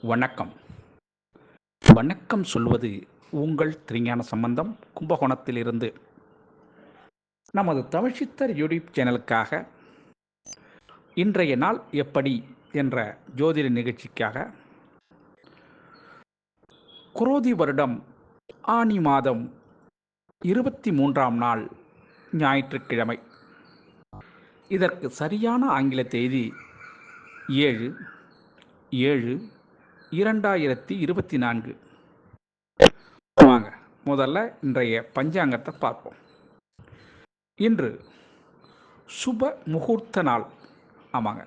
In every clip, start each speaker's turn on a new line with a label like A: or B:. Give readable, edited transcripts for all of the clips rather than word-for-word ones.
A: வணக்கம். வணக்கம் சொல்வது உங்கள் திருஞான சம்பந்தம், கும்பகோணத்திலிருந்து. நமது தமிழ்ச்சித்தர் யூடியூப் சேனலுக்காக இன்றைய நாள் எப்படி என்ற ஜோதிட நிகழ்ச்சிக்காக குரோதி வருடம் ஆனி மாதம் 23ஆம் நாள் ஞாயிற்றுக்கிழமை. இதற்கு சரியான ஆங்கில தேதி 7/7/2024. வாங்க முதல்ல இன்றைய பஞ்சாங்கத்தை பார்ப்போம். இன்று சுப முகூர்த்த நாள். ஆமாங்க,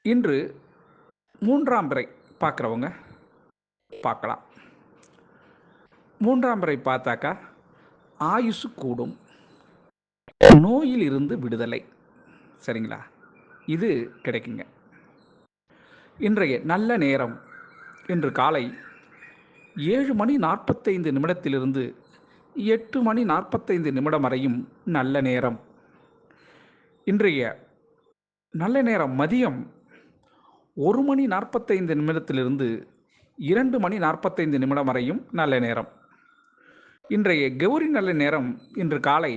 A: இன்று 3ஆம் பிறை பார்க்குறவங்க பார்க்கலாம். 3ஆம் பிறை பார்த்தாக்கா ஆயுசு கூடும், நோயில் இருந்து விடுதலை. சரிங்களா? இது கிடைக்குங்க. இன்றைய நல்ல நேரம் இன்று காலை 7:45 8:45 வரையும் நல்ல நேரம். இன்றைய நல்ல நேரம் மதியம் 1:45 2:45 வரையும் நல்ல நேரம். இன்றைய கௌரி நல்ல நேரம் இன்று காலை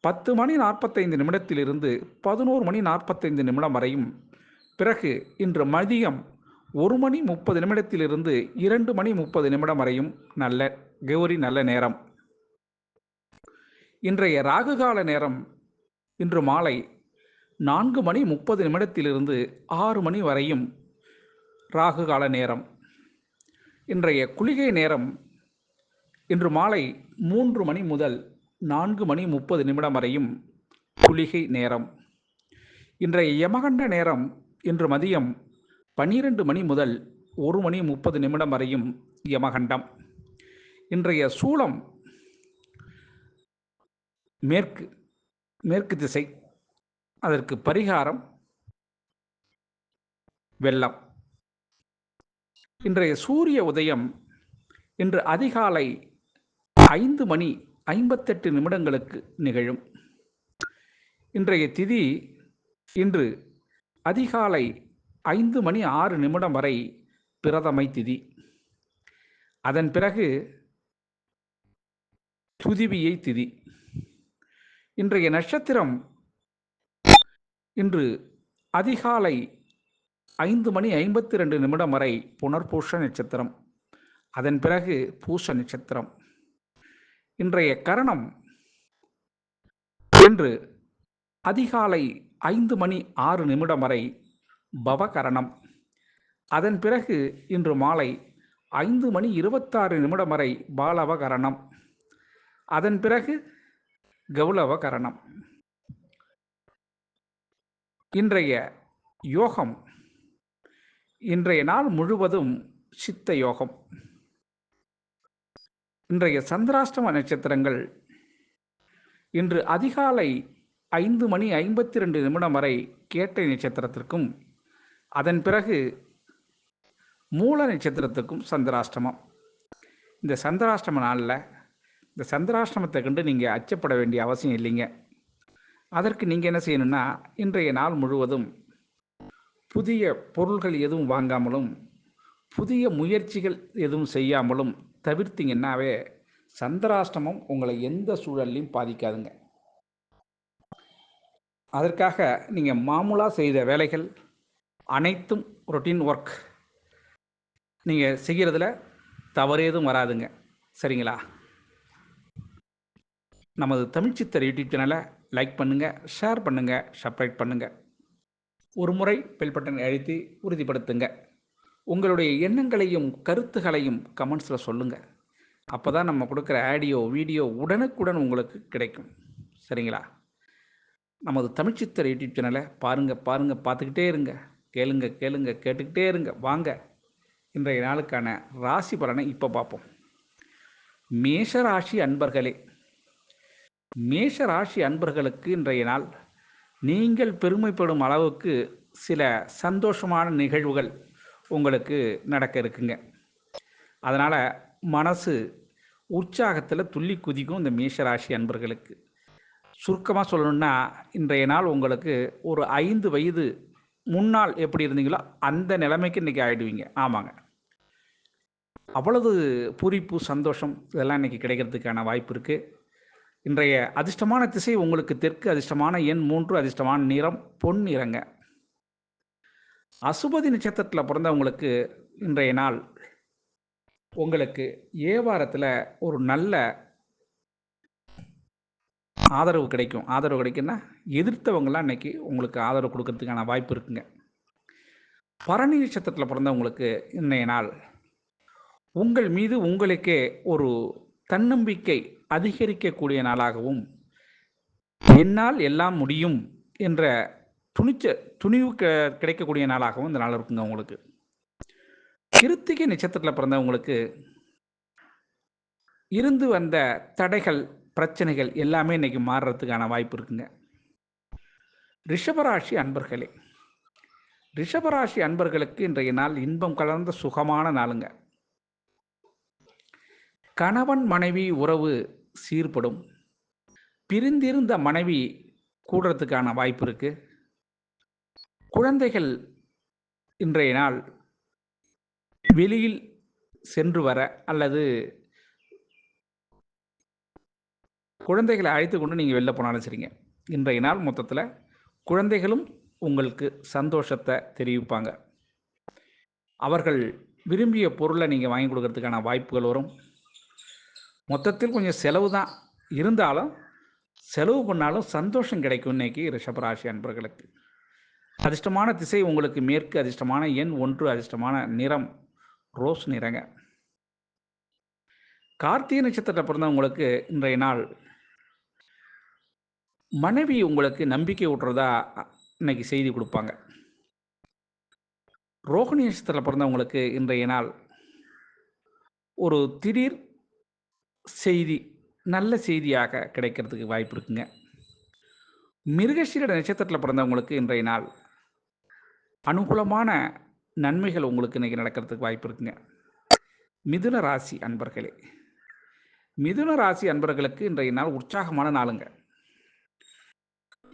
A: 10:45 11:45 வரையும். பிறகு இன்று மதியம் 1:30 2:30 வரையும் நல்ல கௌரி நல்ல நேரம். இன்றைய ராகுகால நேரம் இன்று மாலை 4:30 6 வரையும் ராகுகால நேரம். இன்றைய குளிகை நேரம் இன்று மாலை 3 முதல் 4:30 வரையும் குளிகை நேரம். இன்றைய யமகண்ட நேரம் இன்று மதியம் 12 முதல் 1:30 வரையும் யமகண்டம். இன்றைய சூலம் மேற்கு திசை. அதற்கு பரிகாரம் வெள்ளம். இன்றைய சூரிய உதயம் இன்று அதிகாலை 5:58 நிகழும். இன்றைய திதி இன்று அதிகாலை 5:06 வரை பிரதமை திதி. அதன் பிறகு துதிவியை திதி. இன்றைய நட்சத்திரம் இன்று அதிகாலை 5:52 வரை புனர்பூஷ நட்சத்திரம். அதன் பிறகு பூச நட்சத்திரம். இன்றைய கரணம் இன்று அதிகாலை 5:06 வரை பவகரணம். அதன் பிறகு இன்று மாலை 5:26 வரை பாலவகரணம். அதன் பிறகு கௌளவகரணம். இன்றைய யோகம் இன்றைய நாள் முழுவதும் சித்த யோகம். இன்றைய சந்திராஷ்டம நட்சத்திரங்கள் இன்று அதிகாலை 5:52 வரை கேட்டை நட்சத்திரத்திற்கும் அதன் பிறகு மூல நட்சத்திரத்துக்கும் சந்திராஷ்டமம். இந்த சந்திராஷ்டம நாளில் இந்த சந்திராஷ்டமத்தை கண்டு நீங்கள் அச்சப்பட வேண்டிய அவசியம் இல்லைங்க. அதற்கு நீங்கள் என்ன செய்யணும்னா, இன்றைய நாள் முழுவதும் புதிய பொருள்கள் எதுவும் வாங்காமலும் புதிய முயற்சிகள் எதுவும் செய்யாமலும் தவிர்த்திங்கன்னாவே சந்திராஷ்டமம் உங்களை எந்த சூழல்லையும் பாதிக்காதுங்க. அதற்காக நீங்கள் மாமூலாக செய்த வேலைகள் அனைத்தும் ரொட்டீன் ஒர்க் நீங்கள் செய்கிறதுல தவறேதும் வராதுங்க. சரிங்களா? நமது தமிழ்ச்சித்தர் யூடியூப் சேனலை லைக் பண்ணுங்கள், ஷேர் பண்ணுங்கள், சப்ஸ்கிரைப் பண்ணுங்கள். ஒரு முறை பெல் பட்டன் அழுத்தி உறுதிப்படுத்துங்க. உங்களுடைய எண்ணங்களையும் கருத்துகளையும் கமெண்ட்ஸில் சொல்லுங்கள். அப்போ தான் நம்ம கொடுக்குற ஆடியோ வீடியோ உடனுக்குடன் உங்களுக்கு கிடைக்கும். சரிங்களா? நமது தமிழ்ச்சித்தர் யூடியூப் சேனலை பாருங்கள் பார்த்துக்கிட்டே இருங்க. கேட்டுக்கிட்டே இருங்க. வாங்க இன்றைய நாளுக்கான ராசி பலனை இப்போ பார்ப்போம். மேஷராசி அன்பர்களே, மேஷராசி அன்பர்களுக்கு இன்றைய நாள் நீங்கள் பெருமைப்படும் அளவுக்கு சில சந்தோஷமான நிகழ்வுகள் உங்களுக்கு நடக்க இருக்குங்க. அதனால் மனசு உற்சாகத்தில் துள்ளி குதிக்கும் இந்த மேஷராசி அன்பர்களுக்கு. சுருக்கமாக சொல்லணுன்னா, இன்றைய நாள் உங்களுக்கு ஒரு 5 வயது முன்னாள் எப்படி இருந்தீங்களோ அந்த நிலைமைக்கு இன்றைக்கி ஆகிடுவீங்க. ஆமாங்க. அவ்வளவு பூரிப்பு, சந்தோஷம் இதெல்லாம் இன்றைக்கி கிடைக்கிறதுக்கான வாய்ப்பு இருக்குது. இன்றைய அதிர்ஷ்டமான திசை உங்களுக்கு தெற்கு, அதிர்ஷ்டமான எண் 3, அதிர்ஷ்டமான நிறம் பொன் நிறங்க. அசுபதி நட்சத்திரத்தில் பிறந்தவங்களுக்கு இன்றைய நாள் உங்களுக்கு வியாபாரத்தில் ஒரு நல்ல ஆதரவு கிடைக்கும். ஆதரவு கிடைக்குன்னா எதிர்த்தவங்களாம் இன்றைக்கி உங்களுக்கு ஆதரவு கொடுக்கறதுக்கான வாய்ப்பு இருக்குங்க. பரணி நட்சத்திரத்தில் பிறந்தவங்களுக்கு இன்றைய நாள் உங்கள் மீது உங்களுக்கே ஒரு தன்னம்பிக்கை அதிகரிக்கக்கூடிய நாளாகவும், என்னால் எல்லாம் முடியும் என்ற துணிவு கிடைக்கக்கூடிய நாளாகவும் இந்த நாள் இருக்குங்க உங்களுக்கு. கிருத்திகை நட்சத்திரத்தில் பிறந்தவங்களுக்கு இருந்து வந்த தடைகள், பிரச்சனைகள் எல்லாமே இன்னைக்கு மாறுறதுக்கான வாய்ப்பு இருக்குங்க. ரிஷபராசி அன்பர்களே, ரிஷபராசி அன்பர்களுக்கு இன்றைய நாள் இன்பம் கலந்த சுகமான நாளுங்க. கணவன் மனைவி உறவு சீர்படும். பிரிந்திருந்த மனைவி கூடுறதுக்கான வாய்ப்பு இருக்கு. குழந்தைகள் இன்றைய நாள் வெளியில் சென்று வர அல்லது குழந்தைகளை அழைத்து கொண்டு நீங்கள் வெளில போனாலும் சரிங்க. இன்றைய நாள் மொத்தத்தில் குழந்தைகளும் உங்களுக்கு சந்தோஷத்தை தெரிவிப்பாங்க. அவர்கள் விரும்பிய பொருளை நீங்கள் வாங்கி கொடுக்கறதுக்கான வாய்ப்புகள் வரும். மொத்தத்தில் கொஞ்சம் செலவு தான் இருந்தாலும், செலவு பண்ணாலும் சந்தோஷம் கிடைக்கும் இன்னைக்கு ரிஷபராசி அன்பர்களுக்கு. அதிர்ஷ்டமான திசை உங்களுக்கு மேற்கு, அதிர்ஷ்டமான எண் 1, அதிர்ஷ்டமான நிறம் ரோஸ் நிறங்க. கார்த்திகை நட்சத்திரத்தில் பிறந்தவங்களுக்கு இன்றைய நாள் மனைவி உங்களுக்கு நம்பிக்கை ஊட்டுறதா இன்னைக்கு செய்தி கொடுப்பாங்க. ரோகிணி நட்சத்திரத்தில் பிறந்தவங்களுக்கு இன்றைய நாள் ஒரு திடீர் செய்தி நல்ல செய்தியாக கிடைக்கிறதுக்கு வாய்ப்பு இருக்குங்க. மிருகசீரிட நட்சத்திரத்தில் பிறந்தவங்களுக்கு இன்றைய நாள் அனுகூலமான நன்மைகள் உங்களுக்கு இன்றைக்கி நடக்கிறதுக்கு வாய்ப்பு இருக்குங்க. மிதுன ராசி அன்பர்களே, மிதுன ராசி அன்பர்களுக்கு இன்றைய நாள் உற்சாகமான நாளுங்க.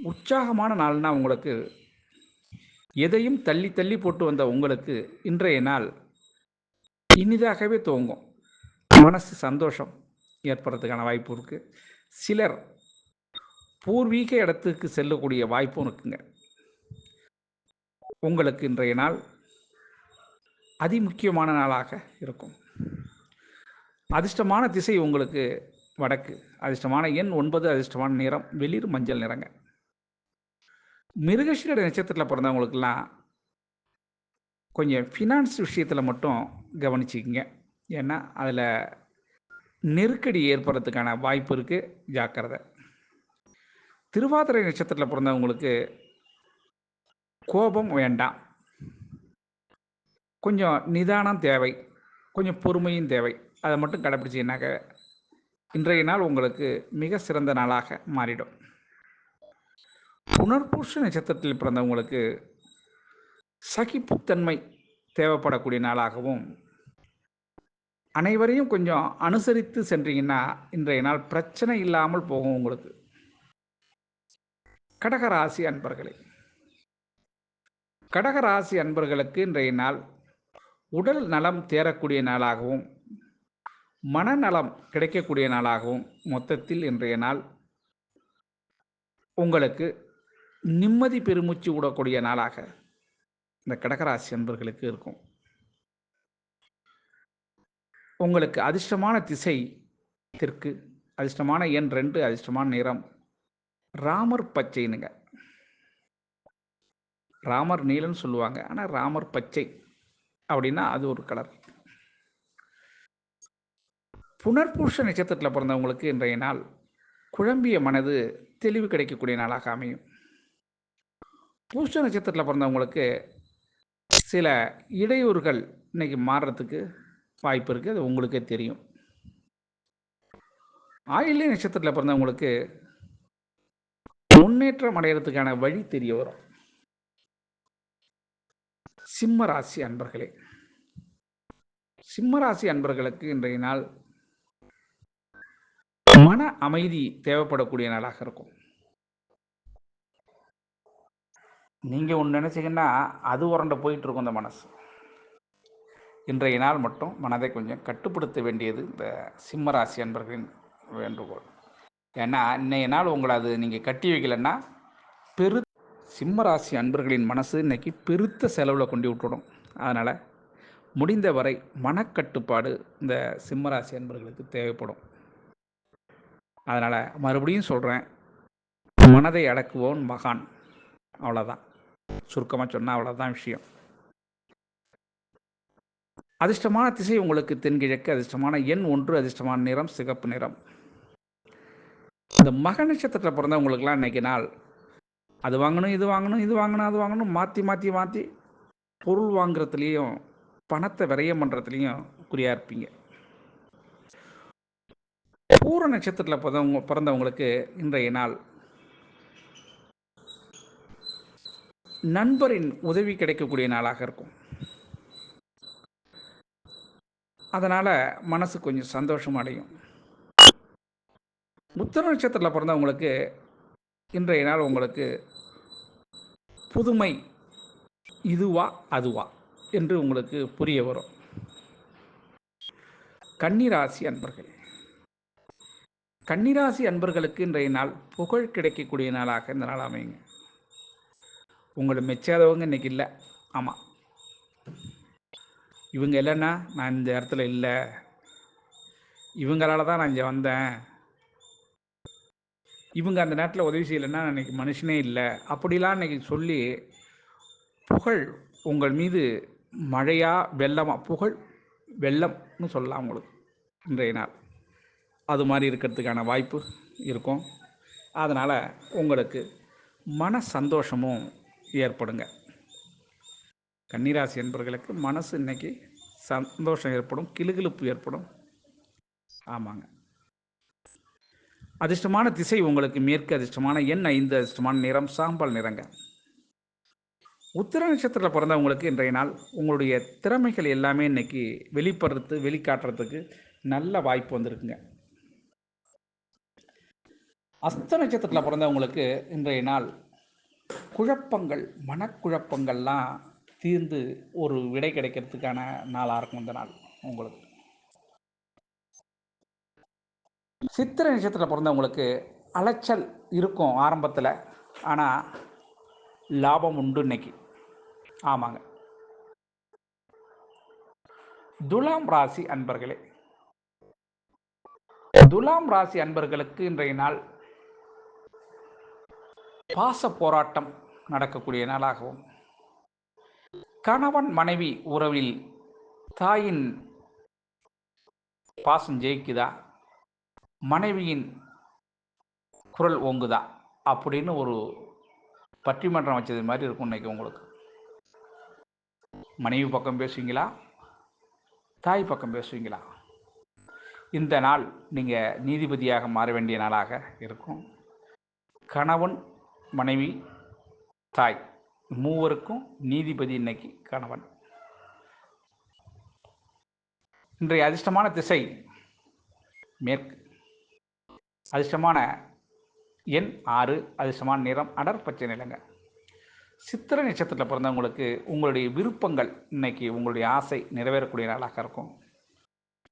A: உற்சாகமான நாள்னா உங்களுக்கு எதையும் தள்ளி தள்ளி போட்டு வந்த உங்களுக்கு இன்றைய நாள் இனிதாகவே துவங்கும். மனசு சந்தோஷம் ஏற்படுறதுக்கான வாய்ப்பு இருக்குது. சிலர் பூர்வீக இடத்துக்கு செல்லக்கூடிய வாய்ப்பும் இருக்குங்க. உங்களுக்கு இன்றைய நாள் அதிமுக்கியமான நாளாக இருக்கும். அதிர்ஷ்டமான திசை உங்களுக்கு வடக்கு, அதிர்ஷ்டமான எண் 9, அதிர்ஷ்டமான நிறம் வெளிர் மஞ்சள் நிறங்க. மிருகசீரிட நட்சத்திரத்தில் பிறந்தவங்களுக்கெல்லாம் கொஞ்சம் ஃபினான்ஸ் விஷயத்தில் மட்டும் கவனிச்சிக்கங்க. ஏன்னா அதில் நெருக்கடி ஏற்படுறதுக்கான வாய்ப்பு இருக்குது, ஜாக்கிரதை. திருவாதிரை நட்சத்திரத்தில் பிறந்தவங்களுக்கு கோபம் வேண்டாம், கொஞ்சம் நிதானம் தேவை, கொஞ்சம் பொறுமையும் தேவை. அதை மட்டும் கடைப்பிடிச்சிங்கனாக்க இன்றைய நாள் உங்களுக்கு மிக சிறந்த நாளாக மாறிடும். புனர்பூச நட்சத்திரத்தில் பிறந்தவங்களுக்கு சகிப்புத்தன்மை தேவைப்படக்கூடிய நாளாகவும், அனைவரையும் கொஞ்சம் அனுசரித்து சென்றீங்கன்னா இன்றைய நாள் பிரச்சனை இல்லாமல் போகும் உங்களுக்கு. கடகராசி அன்பர்களே, கடகராசி அன்பர்களுக்கு இன்றைய நாள் உடல் நலம் தேரக்கூடிய நாளாகவும், மனநலம் கிடைக்கக்கூடிய நாளாகவும், மொத்தத்தில் இன்றைய நாள் உங்களுக்கு நிம்மதி பெருமூச்சு விடக்கூடிய நாளாக இந்த கடகராசி அன்பர்களுக்கு இருக்கும். உங்களுக்கு அதிர்ஷ்டமான திசை தெற்கு, அதிர்ஷ்டமான எண் 2, அதிர்ஷ்டமான நிறம் ராமர் பச்சைனுங்க. ராமர் நீலன்னு சொல்லுவாங்க, ஆனால் ராமர் பச்சை அப்படின்னா அது ஒரு கலர். புனர்பூச நட்சத்திரத்தில் பிறந்தவங்களுக்கு இன்றைய நாள் குழம்பிய மனது தெளிவு கிடைக்கக்கூடிய நாளாக அமையும். பூச நட்சத்திரத்தில் பிறந்தவங்களுக்கு சில இடையூறுகள் இன்னைக்கு மாறுறதுக்கு வாய்ப்பு இருக்குது, அது உங்களுக்கே தெரியும். ஆயில்ய நட்சத்திரத்தில் பிறந்தவங்களுக்கு முன்னேற்றம் அடைகிறதுக்கான வழி தெரிய வரும். சிம்ம ராசி அன்பர்களே, சிம்ம ராசி அன்பர்களுக்கு இன்றைய நாள் மன அமைதி தேவைப்படக்கூடிய நாளாக இருக்கும். நீங்கள் ஒன்று நினச்சிங்கன்னா அது உரண்ட போயிட்டுருக்கும் இந்த மனசு. இன்றைய நாள் மட்டும் மனதை கொஞ்சம் கட்டுப்படுத்த வேண்டியது இந்த சிம்மராசி அன்பர்களின் வேண்டுகோள். ஏன்னா இன்றைய நாள் உங்களை அது நீங்கள் கட்டி வைக்கலைன்னா சிம்மராசி அன்பர்களின் மனசு இன்றைக்கி பெருத்த செலவில் கொண்டு விட்டுடும். அதனால் முடிந்த வரை மனக்கட்டுப்பாடு இந்த சிம்மராசி அன்பர்களுக்கு தேவைப்படும். அதனால் மறுபடியும் சொல்கிறேன், மனதை அடக்குவோன் மகான். அவ்வளோதான், சுருக்கமாக சொன்னால் அவ்வளோதான் விஷயம். அதிர்ஷ்டமான திசை உங்களுக்கு தென்கிழக்கு, அதிர்ஷ்டமான எண் 1, அதிர்ஷ்டமான நிறம் சிகப்பு நிறம். இந்த மக நட்சத்திரத்தில் பிறந்தவங்களுக்கெல்லாம் இன்றைக்கி நாள் அது வாங்கணும் இது வாங்கணும் இது வாங்கணும் அது வாங்கணும் மாற்றி பொருள் வாங்குறதுலேயும் பணத்தை விரயம் பண்ணுறதுலேயும் குறியாக இருப்பீங்க. பூர நட்சத்திரத்தில் பிறந்தவங்களுக்கு இன்றைய நாள் நண்பரின் உதவி கிடைக்கக்கூடிய நாளாக இருக்கும். அதனால் மனசு கொஞ்சம் சந்தோஷம் அடையும். உத்திர நட்சத்திரத்தில் பிறந்தவங்களுக்கு இன்றைய நாள் உங்களுக்கு புதுமை இதுவா அதுவா என்று உங்களுக்கு புரிய வரும். கன்னிராசி அன்பர்கள், கன்னிராசி அன்பர்களுக்கு இன்றைய நாள் புகழ் கிடைக்கக்கூடிய நாளாக இந்த நாள் அமையுங்க. உங்களை மெச்சாதவங்க இன்றைக்கி இல்லை. ஆமாம், இவங்க இல்லைன்னா நான் இந்த இடத்துல இல்லை, இவங்களால தான் நான் இங்கே வந்தேன், இவங்க அந்த நேரத்தில் உதவி செய்யலைன்னா நான் இன்றைக்கி மனுஷனே இல்லை, அப்படிலாம் இன்றைக்கி சொல்லி புகழ் உங்கள் மீது மழையாக வெள்ளமாக புகழ் வெள்ளம்னு சொல்லலாம் உங்களுக்கு இன்றைய நாள். அது மாதிரி இருக்கிறதுக்கான வாய்ப்பு இருக்கும். அதனால் உங்களுக்கு மன சந்தோஷமும் ஏற்படுங்க. கன்னிராசி என்பவர்களுக்கு மனசு இன்றைக்கி சந்தோஷம் ஏற்படும், கிளுகிளுப்பு ஏற்படும். ஆமாங்க. அதிர்ஷ்டமான திசை உங்களுக்கு மேற்கு, அதிர்ஷ்டமான எண் 5, அதிர்ஷ்டமான நிறம் சாம்பல் நிறங்க. உத்திர நட்சத்திரத்தில் பிறந்தவங்களுக்கு இன்றைய நாள் உங்களுடைய திறமைகள் எல்லாமே இன்றைக்கி வெளிக்காட்டுறதுக்கு நல்ல வாய்ப்பு வந்திருக்குங்க. அஸ்த நட்சத்திரத்தில் பிறந்தவங்களுக்கு இன்றைய நாள் குழப்பங்கள் மனக்குழப்பங்கள்லாம் தீர்ந்து ஒரு விடை கிடைக்கிறதுக்கான நாளாக இருக்கும் இந்த நாள் உங்களுக்கு. சித்திரை நட்சத்திரத்தில் பிறந்தவங்களுக்கு அலைச்சல் இருக்கும் ஆரம்பத்தில், ஆனால் லாபம் உண்டு இன்னைக்கு. ஆமாங்க. துலாம் ராசி அன்பர்களே, துலாம் ராசி அன்பர்களுக்கு இன்றைய நாள் பாச போராட்டம் நடக்கக்கூடிய நாளாகவும், கணவன் மனைவி உறவில் தாயின் பாசம் ஜெயிக்குதா, மனைவியின் குரல் ஓங்குதா அப்படின்னு ஒரு பட்டிமன்றம் வச்சது மாதிரி இருக்கும் இன்னைக்கு உங்களுக்கு. மனைவி பக்கம் பேசுவீங்களா, தாய் பக்கம் பேசுவீங்களா? இந்த நாள் நீங்கள் நீதிபதியாக மாற வேண்டிய நாளாக இருக்கும். கணவன் மனைவி தாய் மூவருக்கும் நீதிபதி இன்னைக்கு கணவன். இன்றைய அதிர்ஷ்டமான திசை மேற்கு, அதிர்ஷ்டமான எண் 6, அதிர்ஷ்டமான நிறம் அடர் பச்சை நிலங்க. சித்திரை நட்சத்திரத்தில் பிறந்தவங்களுக்கு உங்களுடைய விருப்பங்கள் இன்னைக்கு உங்களுடைய ஆசை நிறைவேறக்கூடிய நாளாக இருக்கும்.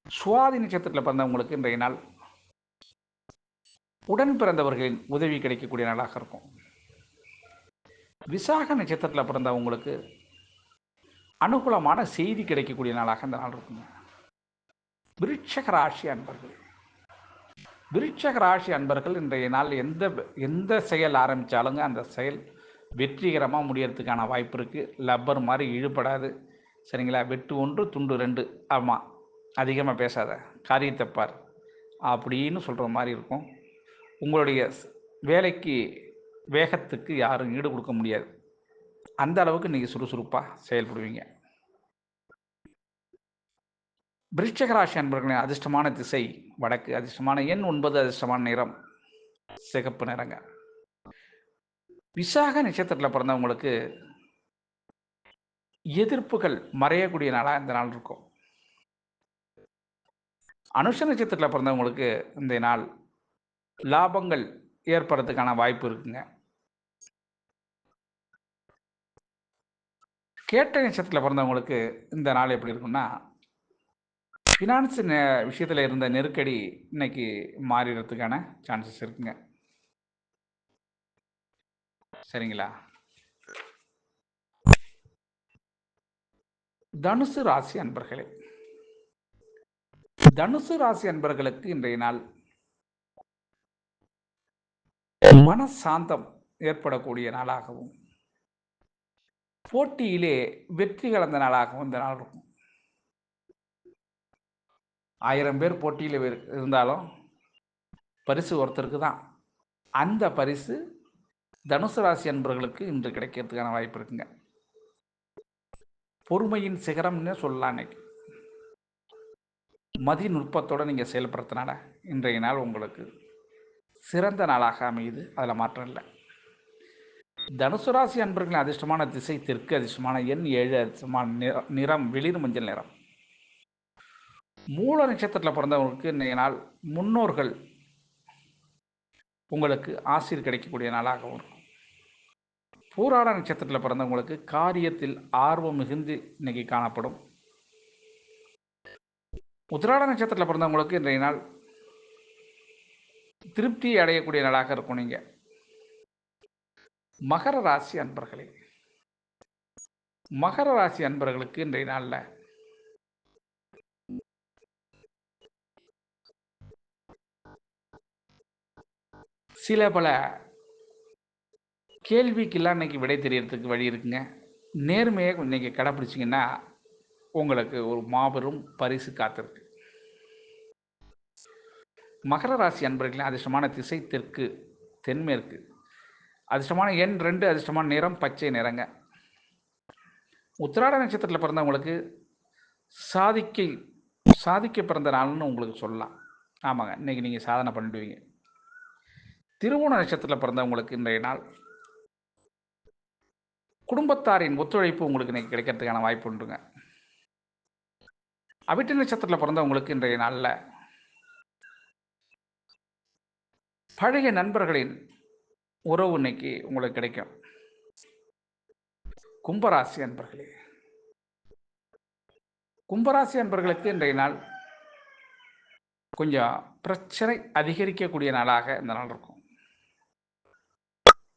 A: சுவாதி நட்சத்திரத்தில் பிறந்தவங்களுக்கு இன்றைய நாள் உடன் பிறந்தவர்களின் உதவி கிடைக்கக்கூடிய நாளாக இருக்கும். விசாக நட்சத்திரத்தில் பிறந்தவங்களுக்கு அனுகூலமான செய்தி கிடைக்கக்கூடிய நாளாக இந்த நாள் இருக்குங்க. விருட்சக ராசி அன்பர்கள், விருட்சக ராசி அன்பர்கள் இன்றைய நாள் எந்த செயல் ஆரம்பித்தாலுங்க அந்த செயல் வெற்றிகரமாக முடியறதுக்கான வாய்ப்பு இருக்குது. லப்பர் மாதிரி இழுபடாது, சரிங்களா? வெட்டு 1 துண்டு 2. ஆமாம், அதிகமாக பேசாத, காரியத்தை பார் அப்படின்னு சொல்கிற மாதிரி இருக்கும். உங்களுடைய வேலைக்கு வேகத்துக்கு யாரும் ஈடு கொடுக்க முடியாது, அந்த அளவுக்கு நீங்கள் சுறுசுறுப்பாக செயல்படுவீங்க. விருட்சக ராசி அன்பர்களின் அதிர்ஷ்டமான திசை வடக்கு, அதிர்ஷ்டமான எண் 9, அதிர்ஷ்டமான நிறம் சிகப்பு நிறங்க. விசாக நட்சத்திரத்தில் பிறந்தவங்களுக்கு எதிர்ப்புகள் மறையக்கூடிய நாளாக இந்த நாள் இருக்கும். அனுஷ நட்சத்திரத்தில் பிறந்தவங்களுக்கு இந்த நாள் லாபங்கள் ஏற்படுறதுக்கான வாய்ப்பு இருக்குங்க. கேட்டை நட்சத்திரத்தில் பிறந்தவங்களுக்கு இந்த நாள் எப்படி இருக்குன்னா, ஃபினான்ஸ் விஷயத்தில் இருந்த நெருக்கடி இன்னைக்கு மாறிடுறதுக்கான சான்சஸ் இருக்குங்க. சரிங்களா? தனுசு ராசி அன்பர்களே, தனுசு ராசி அன்பர்களுக்கு இன்றைய நாள் மனசாந்தம் ஏற்படக்கூடிய நாளாகவும், போட்டியிலே வெற்றி கலந்த நாளாகவும் இந்த நாள் இருக்கும். 1000 பேர் போட்டியில் இருந்தாலும் பரிசு ஒருத்தருக்கு தான். அந்த பரிசு தனுசு ராசி அன்பர்களுக்கு இன்று கிடைக்கிறதுக்கான வாய்ப்பு இருக்குங்க. பொறுமையின் சிகரம்னு சொல்லலாம். இன்னைக்கு மதி நுட்பத்தோடு நீங்கள் செயல்படுத்தினால இன்றைய நாள் உங்களுக்கு சிறந்த நாளாக அமையுது. அதில் மாற்றம் இல்லை. தனுசு ராசி அன்பர்களின் அதிர்ஷ்டமான திசை தெற்கு, அதிர்ஷ்டமான எண் 7, அதிர்ஷ்டமான நிறம் வெளிர் மஞ்சள் நிறம். மூல நட்சத்திரத்தில் பிறந்தவங்களுக்கு இன்றைய நாள் முன்னோர்கள் உங்களுக்கு ஆசீர் கிடைக்கக்கூடிய நாளாகவும் இருக்கும். பூராட நட்சத்திரத்தில் பிறந்தவங்களுக்கு காரியத்தில் ஆர்வம் மிகுந்து இன்னைக்கு காணப்படும். உத்திராட நட்சத்திரத்தில் பிறந்தவங்களுக்கு இன்றைய நாள் திருப்தி அடையக்கூடிய நாளாக இருக்கும். நீங்க மகர ராசி அன்பர்களே, மகர ராசி அன்பர்களுக்கு இன்றைய நாளில் சில பல கேள்விக்கெல்லாம் இன்னைக்கு விடை தெரியறதுக்கு வழி இருக்குங்க. நேர்மையை இன்னைக்கு கடைப்பிடிச்சிங்கன்னா உங்களுக்கு ஒரு மாபெரும் பரிசு காத்திருக்கு. மகர ராசி அன்பர்களின் அதிர்ஷ்டமான திசை தெற்கு, தென்மேற்கு. அதிர்ஷ்டமான எண் 2, அதிர்ஷ்டமான நிறம் பச்சை நிறங்க. உத்திராட நட்சத்திரத்தில் பிறந்தவங்களுக்கு சாதிக்க பிறந்த நாள்னு உங்களுக்கு சொல்லலாம். ஆமாங்க, இன்னைக்கு நீங்கள் சாதனை பண்ணிடுவீங்க. திருவோண நட்சத்திரத்தில் பிறந்தவங்களுக்கு இன்றைய நாள் குடும்பத்தாரின் ஒத்துழைப்பு உங்களுக்கு இன்னைக்கு கிடைக்கிறதுக்கான வாய்ப்பு உண்டுங்க. அவிட்ட நட்சத்திரத்தில் பிறந்தவங்களுக்கு இன்றைய நாளில் பழைய நண்பர்களின் உறவு இன்னைக்கு உங்களுக்கு கிடைக்கும். கும்பராசி அன்பர்களே, கும்பராசி அன்பர்களுக்கு இன்றைய நாள் கொஞ்சம் பிரச்சனை அதிகரிக்கக்கூடிய நாளாக இந்த நாள் இருக்கும்.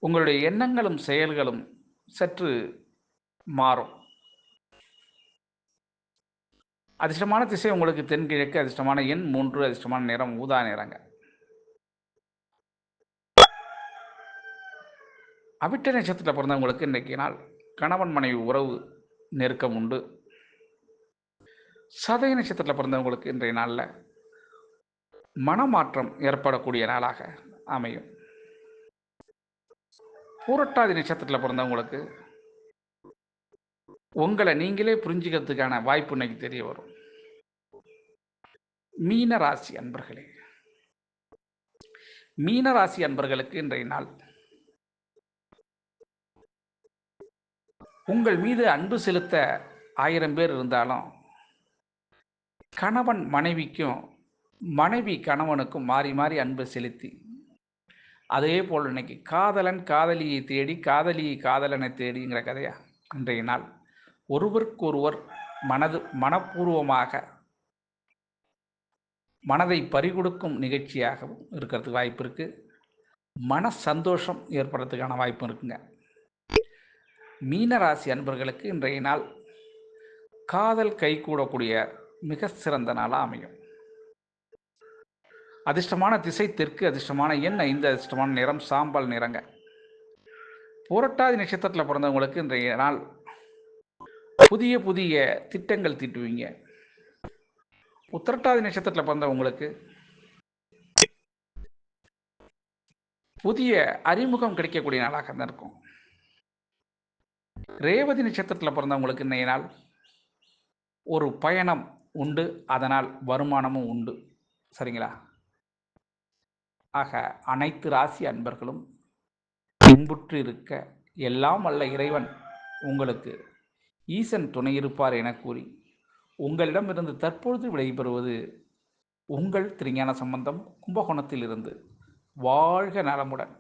A: உங்களுடைய எண்ணங்களும் செயல்களும் சற்று மாறும். அதிர்ஷ்டமான திசை உங்களுக்கு தென்கிழக்கு, அதிர்ஷ்டமான எண் 3, அதிர்ஷ்டமான நிறம் ஊதா நிறங்க. அவிட்ட நட்சத்திரத்தில் பிறந்தவங்களுக்கு இன்றைக்கு நாள் கணவன் மனைவி உறவு நெருக்கம் உண்டு. சதய நட்சத்திரத்தில் பிறந்தவங்களுக்கு இன்றைய நாளில் மனமாற்றம் ஏற்படக்கூடிய நாளாக அமையும். பூரட்டாதி நட்சத்திரத்தில் பிறந்தவங்களுக்கு உங்களை நீங்களே புரிஞ்சுக்கிறதுக்கான வாய்ப்பு இன்னைக்கு தெரிய வரும். மீன ராசி அன்பர்களே, மீன ராசி அன்பர்களுக்கு இன்றைய நாள் உங்கள் மீது அன்பு செலுத்த 1000 பேர் இருந்தாலும் கணவன் மனைவிக்கும் மனைவி கணவனுக்கும் மாறி மாறி அன்பு செலுத்தி, அதே போல் இன்னைக்கு காதலன் காதலியை தேடி காதலியை காதலனை தேடிங்கிற கதையா இன்றைய நாள் ஒருவருக்கொருவர் மனப்பூர்வமாக மனதை பறிகொடுக்கும் நிகழ்ச்சியாகவும் இருக்கிறதுக்கு வாய்ப்பு இருக்குது. மன சந்தோஷம் ஏற்படுறதுக்கான வாய்ப்பு இருக்குங்க. மீனராசி அன்பர்களுக்கு இன்றைய நாள் காதல் கைகூடக்கூடிய மிக சிறந்த நாளாக அமையும். அதிர்ஷ்டமான திசை தெற்கு, அதிர்ஷ்டமான எண் 5, அதிர்ஷ்டமான நிறம் சாம்பல் நிறங்க. புரட்டாதி நட்சத்திரத்தில் பிறந்தவங்களுக்கு இன்றைய நாள் புதிய புதிய திட்டங்கள் தீட்டுவீங்க. உத்திரட்டாதி நட்சத்திரத்தில் பிறந்தவங்களுக்கு புதிய அறிமுகம் கிடைக்கக்கூடிய நாளாக தான் இருக்கும். ரேவதி நட்சத்திரத்தில் பிறந்தவங்களுக்கு இன்றைய நாள் ஒரு பயணம் உண்டு, அதனால் வருமானமும் உண்டு. சரிங்களா? ஆக அனைத்து ராசி அன்பர்களும் இன்புற்று இருக்க எல்லாம் வல்ல இறைவன் உங்களுக்கு ஈசன் துணை இருப்பார் என கூறி உங்களிடமிருந்து தற்பொழுது விடைபெறுவது உங்கள் திருஞான சம்பந்தம், கும்பகோணத்தில் இருந்து. வாழ்க நலமுடன்.